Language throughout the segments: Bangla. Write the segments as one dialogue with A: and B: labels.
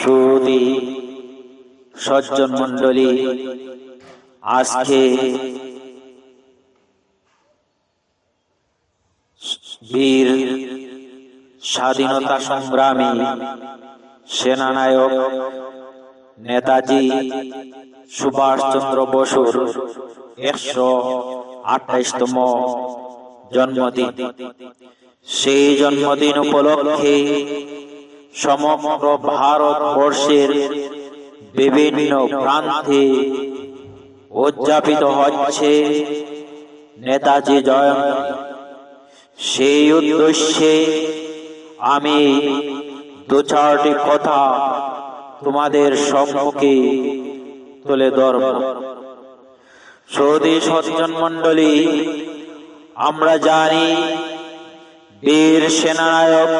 A: সুধী সজ্জন মণ্ডলী, আজকে বীর স্বাধীনতা সংগ্রামী সেনানায়ক নেতাজি সুভাষচন্দ্র বসুর 128তম জন্মদিন। সেই জন্মদিন উপলক্ষে সমগ্র ভারতবর্ষের বিভিন্ন প্রান্তে উদযাপিত হচ্ছে নেতাজি জয়ন্তী। সেই উদ্দেশ্যে আমি দু চারটি কথা তোমাদের সম্মুখে তুলে ধরব। সুধী সজ্জন মণ্ডলী, আমরা জানি বীর সেনানায়ক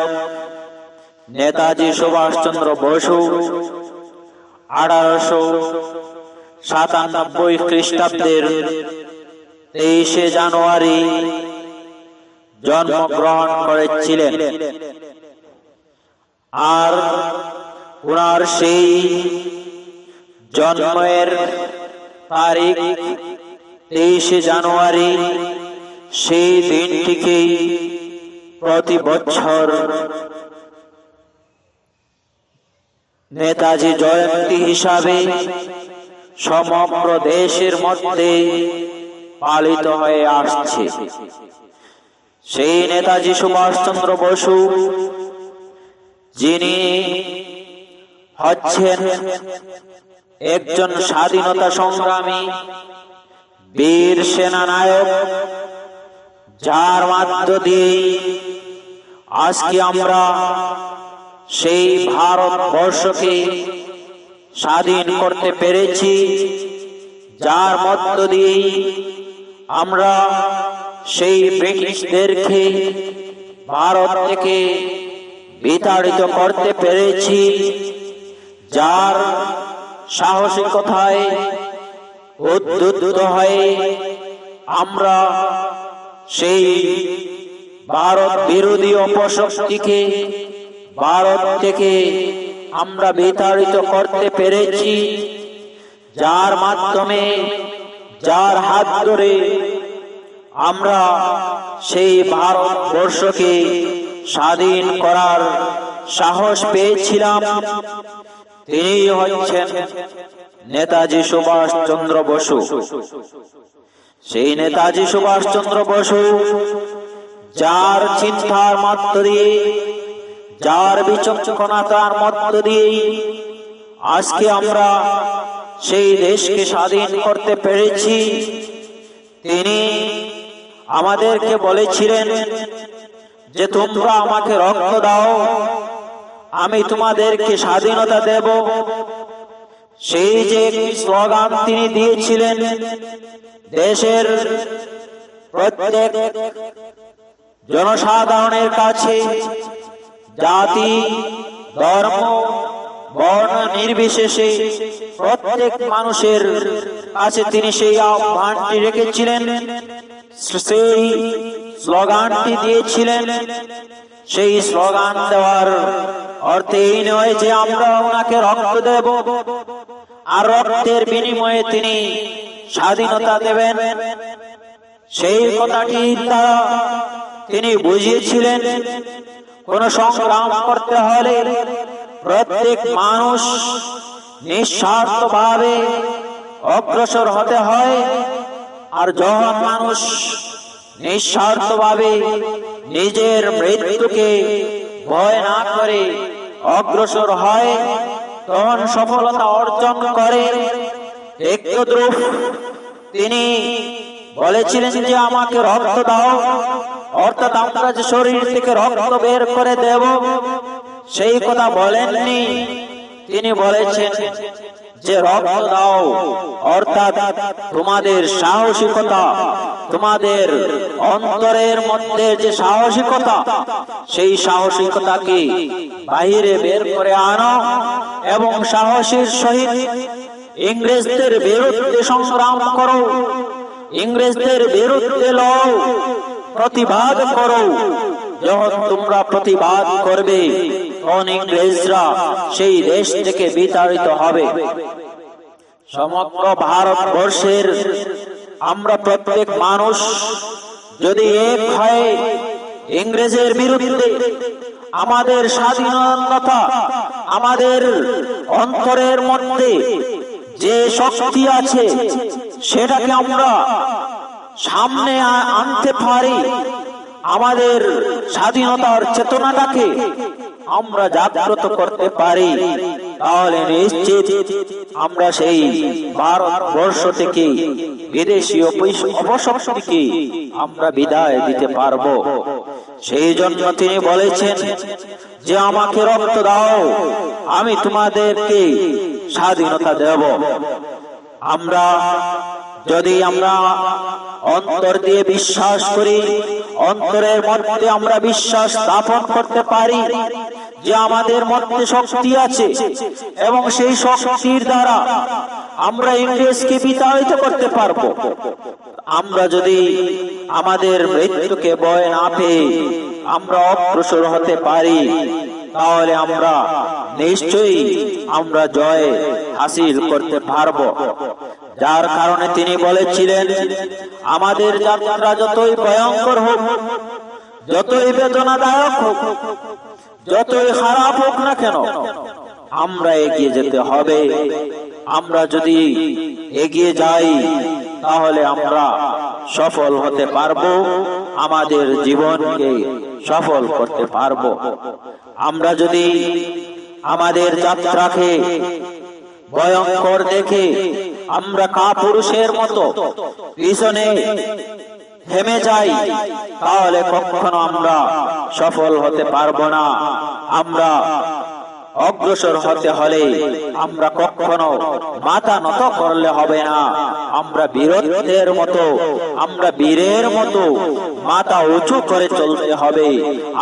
A: নেতাজি সুভাষচন্দ্র বসু 1897 খ্রিস্টাব্দের 23শে জানুয়ারি জন্মগ্রহণ করেছিলেন। আর ওনার সেই জন্মের তারিখ 23শে জানুয়ারি, সেই দিনটিকেই প্রতি বছর নেতাজি জয়ন্তী হিসাবে সমগ্র দেশের মধ্যে পালিত হয়ে আসছে। সেই নেতাজি সুভাষচন্দ্র বসু, যিনি হচ্ছেন একজন স্বাধীনতা সংগ্রামী বীর সেনানায়ক, যার মধ্য দিয়ে আজকে আমরা সেই ভারতবর্ষকে স্বাধীন করতে পেরেছি, যার মধ্য দিয়ে আমরা সেই ব্রিটিশদেরকে ভারত থেকে বিতাড়িত করতে পেরেছি, যার সাহসিকতায় উদ্বুদ্ধ হয়ে আমরা সেই ভারত বিরোধী অপশক্তিকে ভারত থেকে আমরা বিতাড়িত করতে পেরেছি, যার মাধ্যমে, যার হাত ধরে আমরা সেই ভারতবর্ষকে স্বাধীন করার সাহস পেয়েছিলাম। তিনি হচ্ছেন নেতাজি সুভাষচন্দ্র বসু। সেই নেতাজি সুভাষচন্দ্র বসু, যার চিন্তার মধ্য দিয়ে, যার বিচক্ষণতার মধ্য দিয়ে আজকে আমরা সেই দেশকে স্বাধীন করতে পেরেছি। তিনি আমাদেরকে বলেছিলেন যে তোমরা আমাকে রক্ত দাও, আমি তোমাদেরকে স্বাধীনতা দেব। সেই যে স্লোগান তিনি দিয়েছিলেন, দেশের প্রত্যেক জনসাধারণের কাছে, জাতি, ধর্ম, বর্ণ নির্বিশেষে প্রত্যেক মানুষের কাছে তিনি সেই আহ্বানটি রেখেছিলেন, সেই স্লোগানটি দিয়েছিলেন। সেই স্লোগান দেওয়ার অর্থ এই নয় যে আমরা ওনাকে রক্ত দেব আর রক্তের বিনিময়ে তিনি স্বাধীনতা দেবেন। সেই কথাটি দ্বারা তিনি বুঝিয়েছিলেন, কোন সংগ্রাম করতে হলে প্রত্যেক মানুষ নিঃস্বার্থভাবে অগ্রসর হতে হয়। আর যখন মানুষ নিঃস্বার্থভাবে নিজের মৃত্যুকে ভয় না করে অগ্রসর হয়, তখন সফলতা অর্জন করে। একদ্রুপ তিনি বলেছিলেন যে আমাকে রক্ত দাও, অর্থাৎ আমরা যে শরীর থেকে রক্ত বের করে দেব, সেই কথা বলেননি। তিনি বলেছেন যে রক্ত দাও, অর্থাৎ তোমাদের সাহসিকতা, তোমাদের অন্তরের মধ্যে যে সাহসিকতা, সেই সাহসিকতাকে বাহিরে বের করে আনো এবং সাহসের সহিত ইংরেজদের বিরুদ্ধে সংগ্রাম করো, ইংরেজদের বিরুদ্ধে লড়ো, প্রতিবাদ করো। যখন তোমরা প্রতিবাদ করবে তখন ইংরেজরা সেই দেশ থেকে বিতাড়িত হবে। সমগ্র ভারতবর্ষের আমরা প্রত্যেক মানুষ যদি এক হয়ে ইংরেজের বিরুদ্ধে আমাদের স্বাধীনতা, আমাদের অন্তরের মধ্যে যে শক্তি আছে সেটাকে আমরা সামনে আনতে পারি, আমাদের স্বাধীনতার চেতনাটাকে আমরা জাগ্রত করতে পারি, তাহলে নিশ্চিত আমরা সেই ভারতবর্ষ থেকে বিদেশি অপশক্তিকে আমরা বিদায় দিতে পারবো। সেই জন্য তিনি বলেছেন যে আমাকে রক্ত দাও, আমি তোমাদেরকে স্বাধীনতা দেব। আমরা যদি আমরা অন্তর দিয়ে বিশ্বাস করি, অন্তরের মধ্যে আমরা বিশ্বাস স্থাপন করতে পারি যে আমাদের মধ্যে শক্তি আছে এবং সেই শক্তির দ্বারা আমরা ইংরেজকে বিতাড়িত করতে পারবো, আমরা যদি আমাদের মৃত্যুকে ভয় না পেয়ে আমরা অগ্রসর হতে পারি, তাহলে আমরা নিশ্চয়ই আমরা জয় হাসিল করতে পারবো। যার কারণে তিনি বলেছিলেন আমাদের যাত্রা যতই ভয়ঙ্কর হোক, যতই বেদনাদায়ক হোক, যতই খারাপ হোক না কেন, আমরা এগিয়ে যেতে হবে। আমরা যদি এগিয়ে যাই তাহলে আমরা সফল হতে পারবো, আমাদের জীবনকে সফল করতে পারবো। আমরা যদি আমাদের যাত্রাকে ভয়ঙ্কর দেখে আমরা কাপুরুষের মতো পিছনে থেমে যাই, তাহলে কখনো আমরা সফল হতে পারবো না। আমরা অগ্রসর হতে হলে আমরা কখনো মাথা নত করলে হবে না, আমরা বীরত্বের মতো, আমরা বীরের মতো মাথা উঁচু করে চলতে হবে।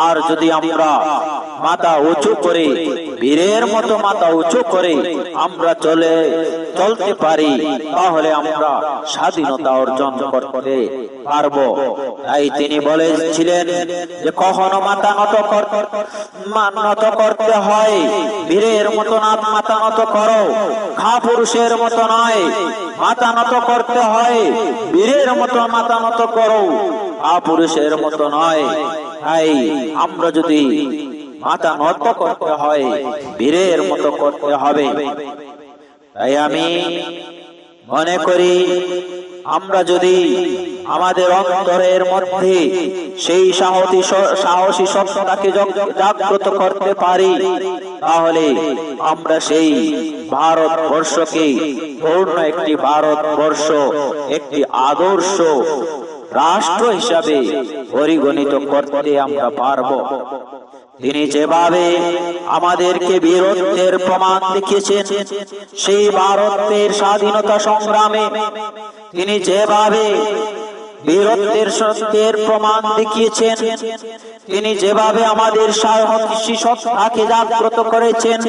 A: আর যদি আমরা মাথা উঁচু করে, বীরের মতো মাথা উঁচু করে আমরা চলতে পারি, তাহলে আমরা স্বাধীনতা অর্জন করতে পারবো। তাই তিনি বলেছিলেন যে কখনো মাথা নত করতে হয়, বীরের মতো মাথা নত করো, কাপুরুষের মতো নয়। মাথা নত করতে হয়, বীরের মতো মাথা নত করো, কাপুরুষের মতো নয়। তাই আমরা যদি মাথা নত করতে হয়, বীরের মতো করতে হবে। তাই আমি মনে করি আমরা যদি আমাদের অন্তরের মধ্যে সেই সাহসী সত্তাকে জাগ্রত করতে পারি, তাহলে আমরা সেই ভারতবর্ষকে পূর্ণ একটি ভারতবর্ষ, একটি আদর্শ রাষ্ট্র হিসাবে পরিগণিত করতে আমরা পারবো। তিনি যেভাবে আমাদেরকে বীরত্বের প্রমাণ দেখিয়েছেন, সেই ভারতের স্বাধীনতা সংগ্রামে তিনি যেভাবে বীরত্বের সত্যের প্রমাণ দেখিয়েছেন, তিনি যেভাবে আমাদের সাহসী সত্তাকে জাগ্রত করেছেন,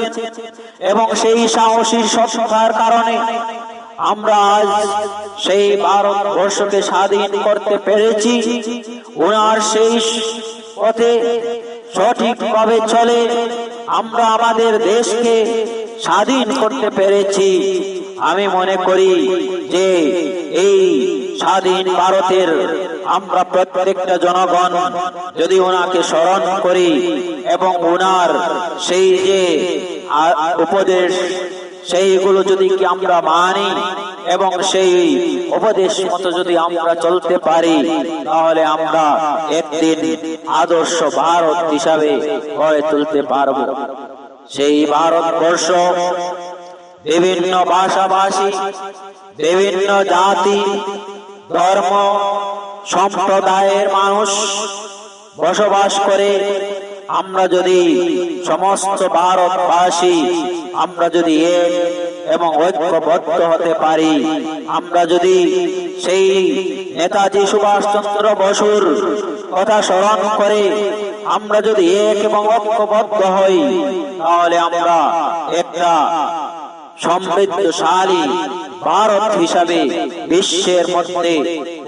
A: এবং সেই সাহসী সত্তার কারণে আমরা আজ সেই ভারতবর্ষকে স্বাধীন করতে পেরেছি। ওনার সেই পথে সঠিকভাবে চলে আমরা আমাদের দেশকে স্বাধীন করতে পেরেছি। আমি মনে করি যে এই স্বাধীন ভারতের আমরা প্রত্যেকটা জনগণ যদি ওনাকে স্মরণ করি এবং ওনার সেই যে উপদেশ সেইগুলো যদি আমরা মানি এবং সেই উপদেশ মতো যদি আমরা চলতে পারি, তাহলে আমরা একদিন আদর্শ ভারত হিসাবে গড়ে তুলতে পারব। সেই ভারতবর্ষ বিভিন্ন ভাষাভাষী, বিভিন্ন জাতি, ধর্ম, সম্প্রদায়ের মানুষ বসবাস করে। আমরা যদি সমস্ত ভারতবাসী আমরা যদি এক এবং ঐক্যবদ্ধ হতে পারি, আমরা যদি সেই নেতাজি সুভাষচন্দ্র বসুর কথা স্মরণ করে আমরা যদি এক এবং ঐক্যবদ্ধ হই, তাহলে আমরা একটা সমৃদ্ধশালী ভারত হিসাবে বিশ্বের মধ্যে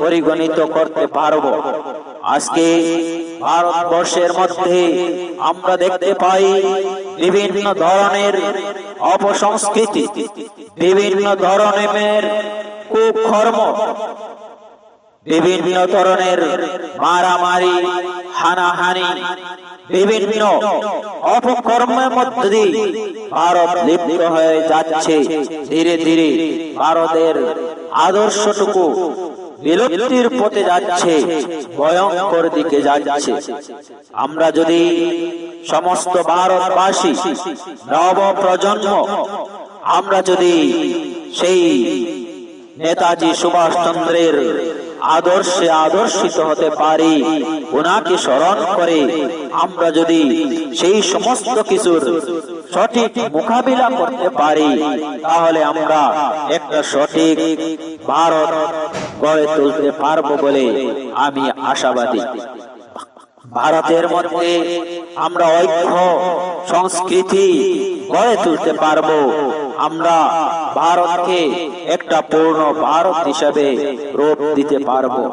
A: পরিগণিত করতে পারব। আজকে ভারতবর্ষের মধ্যে আমরা দেখতে পাই বিভিন্ন ধরনের অপসংস্কৃতি, বিভিন্ন ধরনের কুকর্ম, বিভিন্ন ধরনের মারামারি, হানাহানি, বিভিন্ন অপকর্মের মধ্যে দিয়ে ভারত লিপ্ত হয়ে যাচ্ছে। ধীরে ধীরে ভারতের আদর্শটুকু বিলুপ্তির পথে যাচ্ছে, ভয়ঙ্কর দিকে যাচ্ছে। আমরা যদি সমস্ত ভারতবাসী, নব প্রজন্ম, আমরা যদি সেই নেতাজি সুভাষচন্দ্রের আদর্শে আদর্শিত হতে পারি, ওনাকে স্মরণ করে আমরা যদি সেই সমস্ত কিছুর সঠিক মোকাবিলা করতে পারি, তাহলে আমরা একটা সঠিক ভারত গড়ে তুলতে পারবো বলে আমি আশাবাদী। ভারতের মধ্যে আমরা ঐক্য সংস্কৃতি গড়ে তুলতে পারবো। আমরা ভারতকে একটা পূর্ণ ভারত হিসাবে রূপ দিতে পারবো।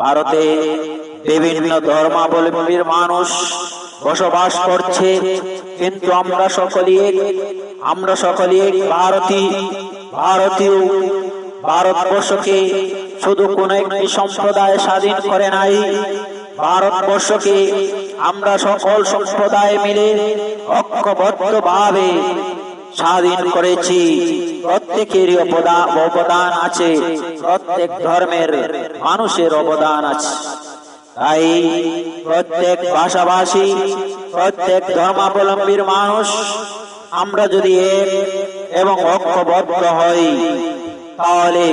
A: ভারতে বিভিন্ন ধর্মাবলম্বীর মানুষ বসবাস করছে, কিন্তু আমরা সকলেই ভারতীয়। ভারতবর্ষকে শুধু কোন একটি সম্প্রদায় স্বাধীন করে নাই, ভারতবর্ষকে আমরা সকল সম্প্রদায় মিলে ঐক্যবদ্ধভাবে স্বাধীন করেছি। প্রত্যেকেরই অবদান আছে, প্রত্যেক ধর্মের মানুষের অবদান আছে। তাই প্রত্যেক ভাষাভাষী, প্রত্যেক ধর্মাবলম্বীর মানুষ আমরা যদি এক এবং ঐক্যবদ্ধ হই, তাহলে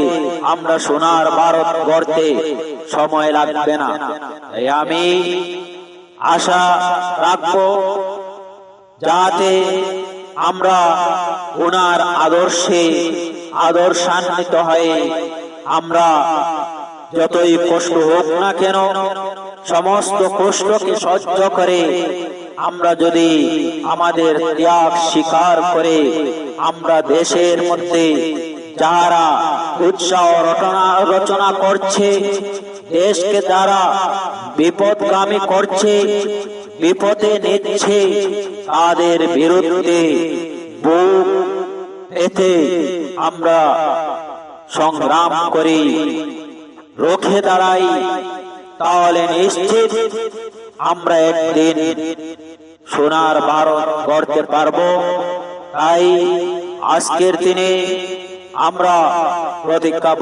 A: আমরা সোনার ভারত গড়তে সময় লাগবে না। তাই আমি আশা রাখবো যাতে আমরা ওনার আদর্শান্বিত হয়ে আমরা যতই কষ্ট হোক না কেন, সমস্ত কষ্টকে সহ্য করে আমরা যদি আমাদের ত্যাগ স্বীকার করে আমরা দেশের মধ্যে যারা উৎসাহ রচনা করছে, দেশকে যারা বিপদগামী করছে, বিপদে নিচ্ছে, তাদের বিরুদ্ধে বুক পেতে আমরা সংগ্রাম করি, রুখে দাঁড়াই, তাহলে নিশ্চিত আমরা একদিন সোনার ভারত গড়তে পারবো। তাই আজকের দিনে আমরা প্রতিজ্ঞা